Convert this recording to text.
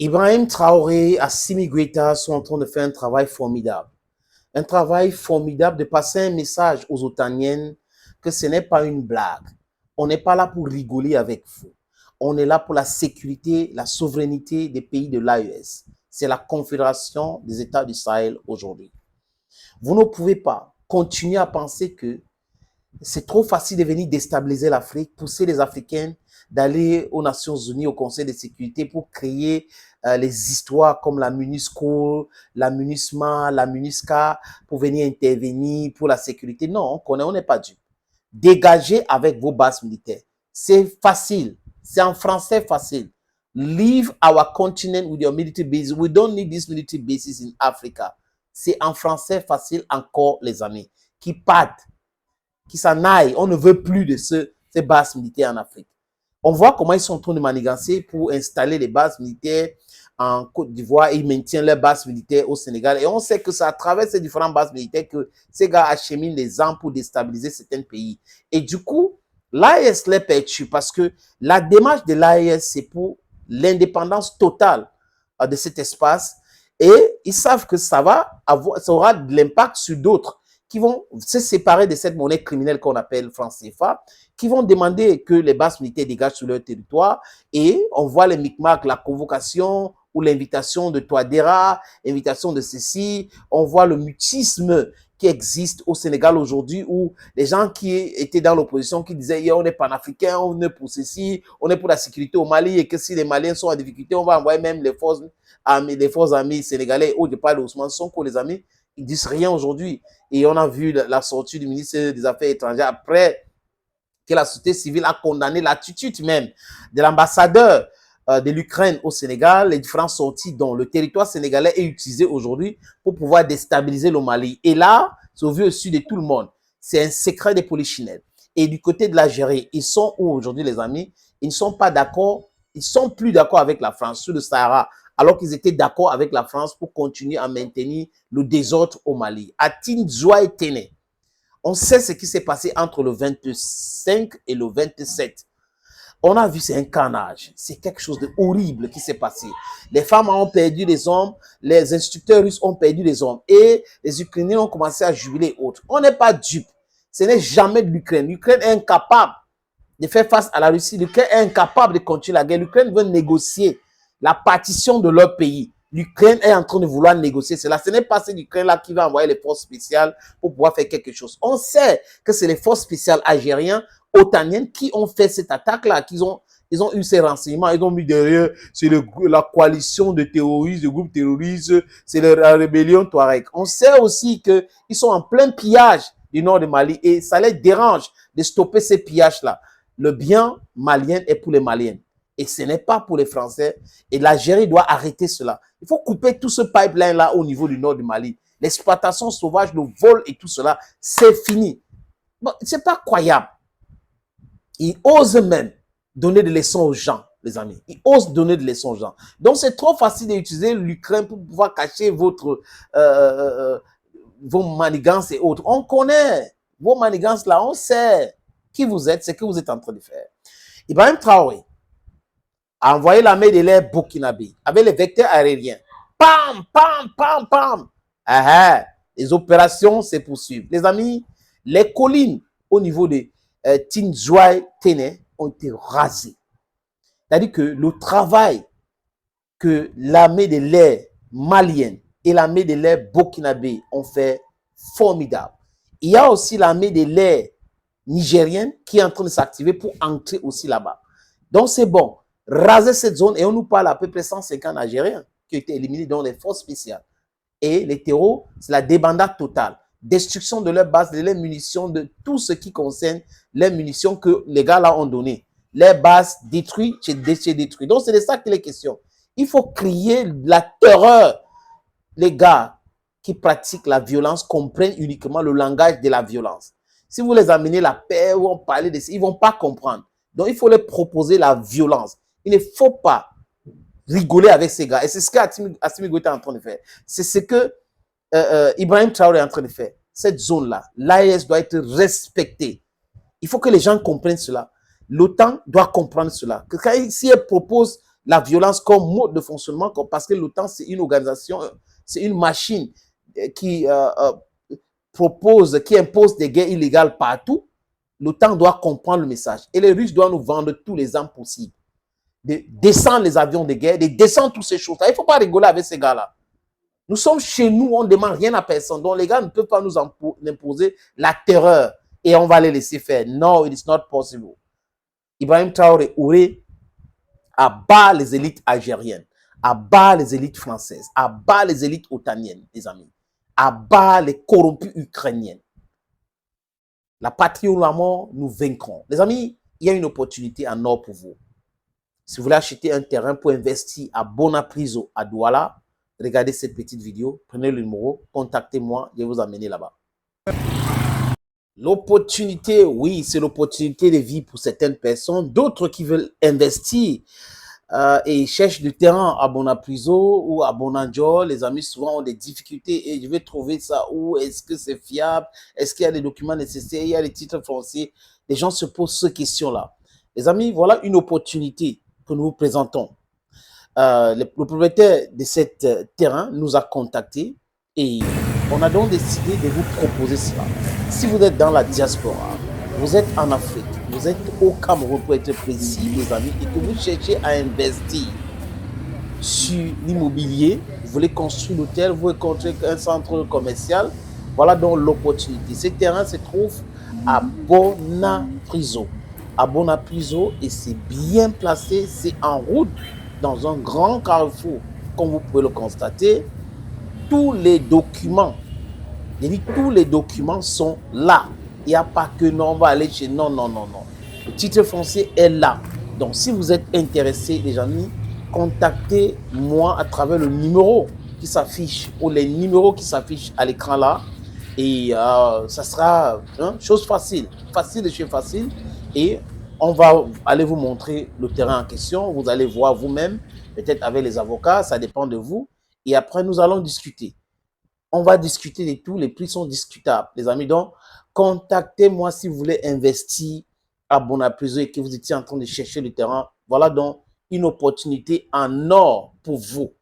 Ibrahim Traoré, Assimi Goïta sont en train de faire un travail formidable. Un travail formidable de passer un message aux Otaniennes que ce n'est pas une blague. On n'est pas là pour rigoler avec vous. On est là pour la sécurité, la souveraineté des pays de l'AES. C'est la Confédération des États du Sahel aujourd'hui. Vous ne pouvez pas continuer à penser que c'est trop facile de venir déstabiliser l'Afrique, pousser les Africains d'aller aux Nations Unies, au Conseil de sécurité pour créer les histoires comme la MINUSCO, la MINUSMA, la MINUSCA, pour venir intervenir pour la sécurité. Non, on connaît, on n'est pas dupes. Dégagez avec vos bases militaires. C'est facile. C'est en français facile. Leave our continent with your military bases. We don't need these military bases in Africa. C'est en français facile encore, les amis. Qui partent, qui s'en aillent. On ne veut plus de ces bases militaires en Afrique. On voit comment ils sont en train de manigancer pour installer les bases militaires en Côte d'Ivoire et ils maintiennent leurs bases militaires au Sénégal. Et on sait que c'est à travers ces différentes bases militaires que ces gars acheminent les armes pour déstabiliser certains pays. Et du coup, l'AES les perturbe parce que la démarche de l'AES, c'est pour l'indépendance totale de cet espace. Et ils savent que ça aura de l'impact sur d'autres qui vont se séparer de cette monnaie criminelle qu'on appelle franc CFA, qui vont demander que les bases militaires dégagent sur leur territoire. Et on voit les micmacs, la convocation ou l'invitation de Touadéra, l'invitation de ceci. On voit le mutisme qui existe au Sénégal aujourd'hui, où les gens qui étaient dans l'opposition, qui disaient on est panafricain, on est pour ceci, on est pour la sécurité au Mali, et que si les Maliens sont en difficulté, on va envoyer même les forces amies sénégalais. Au départ de Ousmane Sonko, les amis, ils disent rien aujourd'hui. Et on a vu la sortie du ministre des Affaires étrangères après que la société civile a condamné l'attitude même de l'ambassadeur de l'Ukraine au Sénégal, les différentes sorties dont le territoire sénégalais est utilisé aujourd'hui pour pouvoir déstabiliser le Mali. Et là, c'est au vu au-dessus de tout le monde. C'est un secret des polichinelles. Et du côté de l'Algérie, ils sont où aujourd'hui, les amis? Ils ne sont pas d'accord, ils sont plus d'accord avec la France sur le Sahara, alors qu'ils étaient d'accord avec la France pour continuer à maintenir le désordre au Mali. À Tinzoua et Téné, on sait ce qui s'est passé entre le 25 et le 27. On a vu, c'est un carnage. C'est quelque chose de horrible qui s'est passé. Les femmes ont perdu les hommes, les instructeurs russes ont perdu les hommes et les Ukrainiens ont commencé à jubiler autres. On n'est pas dupes. Ce n'est jamais de l'Ukraine. L'Ukraine est incapable de faire face à la Russie. L'Ukraine est incapable de continuer la guerre. L'Ukraine veut négocier la partition de leur pays. L'Ukraine est en train de vouloir négocier cela. Ce n'est pas cette Ukraine-là qui va envoyer les forces spéciales pour pouvoir faire quelque chose. On sait que c'est les forces spéciales algériennes, otaniennes, qui ont fait cette attaque-là, ils ont eu ces renseignements, ils ont mis derrière, c'est la coalition de terroristes, de groupes terroristes, c'est la rébellion Touareg. On sait aussi qu'ils sont en plein pillage du nord du Mali et ça les dérange de stopper ces pillages-là. Le bien malien est pour les Maliens et ce n'est pas pour les Français. Et l'Algérie doit arrêter cela. Il faut couper tout ce pipeline-là au niveau du nord du Mali. L'exploitation sauvage, le vol et tout cela, c'est fini. Bon, c'est pas croyable. Ils osent même donner des leçons aux gens, les amis. Ils osent donner des leçons aux gens. Donc, c'est trop facile d'utiliser l'Ukraine pour pouvoir cacher vos manigances et autres. On connaît vos manigances là, on sait qui vous êtes, ce que vous êtes en train de faire. Ibrahim Traoré a envoyé l'armée de l'air burkinabé avec les vecteurs aériens. Pam, pam, pam, pam. Ah, les opérations se poursuivent. Les amis, les collines au niveau de Tinzoua Téné ont été rasées. C'est-à-dire que le travail que l'armée de l'air malienne et l'armée de l'air burkinabé ont fait formidable. Il y a aussi l'armée de l'air nigérienne qui est en train de s'activer pour entrer aussi là-bas. Donc c'est bon. Raser cette zone et on nous parle à peu près 150 Algériens qui ont été éliminés dans les forces spéciales. Et les terreaux, c'est la débandade totale. Destruction de leurs bases, de leurs munitions, de tout ce qui concerne les munitions que les gars là ont données. Les bases détruites, c'est détruit. Donc c'est de ça qu'il est question. Il faut crier la terreur. Les gars qui pratiquent la violence comprennent uniquement le langage de la violence. Si vous les amenez la paix ou on parle de ça, ils ne vont pas comprendre. Donc il faut leur proposer la violence. Il ne faut pas rigoler avec ces gars. Et c'est ce qu'Assimi Goïta est en train de faire. C'est ce que Ibrahim Traoré est en train de faire. Cette zone-là, l'AES doit être respectée. Il faut que les gens comprennent cela. L'OTAN doit comprendre cela. Que si elle propose la violence comme mode de fonctionnement, parce que l'OTAN, c'est une organisation, c'est une machine qui propose, qui impose des guerres illégales partout. L'OTAN doit comprendre le message. Et les Russes doivent nous vendre tous les armes possibles. De descendre les avions de guerre, de descendre toutes ces choses. Il ne faut pas rigoler avec ces gars-là. Nous sommes chez nous, on ne demande rien à personne. Donc les gars ne peuvent pas nous imposer la terreur et on va les laisser faire. No, it is not possible. Ibrahim Traoré aurait à bas les élites algériennes, à bas les élites françaises, à bas les élites otaniennes, les amis, à bas les corrompus ukrainiennes. La patrie ou la mort, nous vaincrons. Les amis, il y a une opportunité en or pour vous. Si vous voulez acheter un terrain pour investir à Bonapriso, à Douala, regardez cette petite vidéo, prenez le numéro, contactez-moi, je vais vous amener là-bas. L'opportunité, oui, c'est l'opportunité de vie pour certaines personnes. D'autres qui veulent investir et cherchent du terrain à Bonapriso ou à Bonanjo, les amis souvent ont des difficultés et je vais trouver ça où, est-ce que c'est fiable, est-ce qu'il y a les documents nécessaires, il y a les titres fonciers. Les gens se posent ces questions-là. Les amis, voilà une opportunité que nous vous présentons. Le propriétaire de cet terrain nous a contactés et on a donc décidé de vous proposer cela. Si vous êtes dans la diaspora, vous êtes en Afrique, vous êtes au Cameroun pour être précis, les amis, et que vous cherchez à investir sur l'immobilier, vous voulez construire l'hôtel, vous voulez construire un centre commercial, voilà donc l'opportunité. Ce terrain se trouve à Bonapriso. À Bonapriso, et c'est bien placé, c'est en route dans un grand carrefour, comme vous pouvez le constater. Tous les documents, j'ai dit tous les documents sont là. Il n'y a pas que non, on va aller chez non, non, non, non. Le titre foncier est là. Donc, si vous êtes intéressé, les amis, contactez-moi à travers le numéro qui s'affiche ou les numéros qui s'affichent à l'écran là. Et ça sera chose facile, facile de chez facile. Et on va aller vous montrer le terrain en question. Vous allez voir vous-même, peut-être avec les avocats, ça dépend de vous. Et après, nous allons discuter. On va discuter de tout. Les prix sont discutables, les amis. Donc, contactez-moi si vous voulez investir à Bonapriso et que vous étiez en train de chercher le terrain. Voilà donc une opportunité en or pour vous.